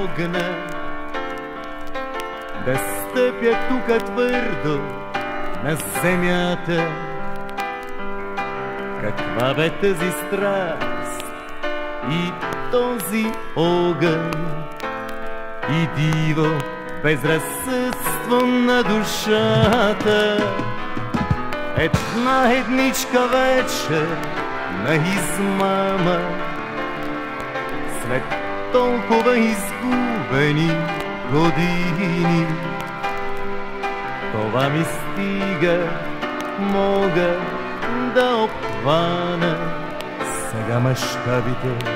помогна да стъпя тука твърдо на земята. Каква бе тази страст и този огън и диво безразсъдство на душата. Една едничка вечер на измама, след толкова изгубени години. Това ми стига, мога да обхвана сега мащабите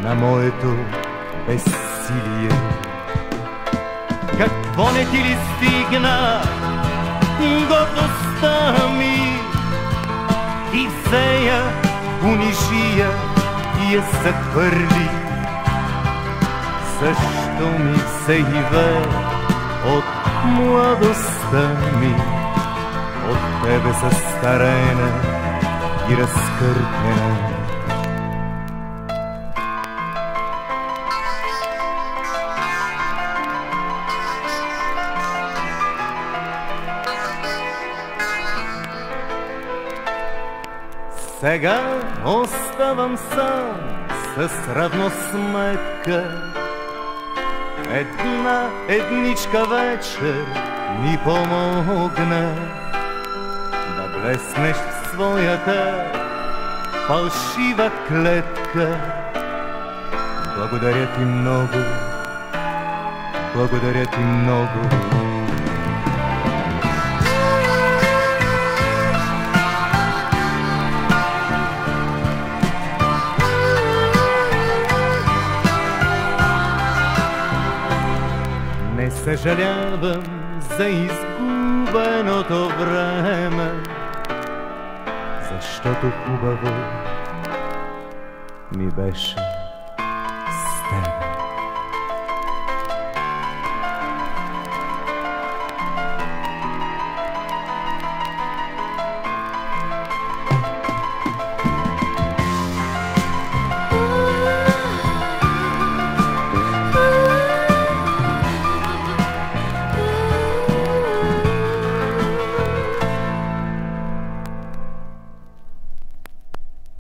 на моето безсилие. Какво не ти ли стигна гордостта ми? И взе унижи я и я захвърли. Също ми взе и ве от младостта ми, от тебе състарена и разкъртена. Сега оставам сам с равносметка. Една едничка вечер ми помогна да блеснеш в своята фалшива клетка. Благодаря ти много, благодаря ти много. Не съжалявам за изгубеното време, защото хубаво ми беше.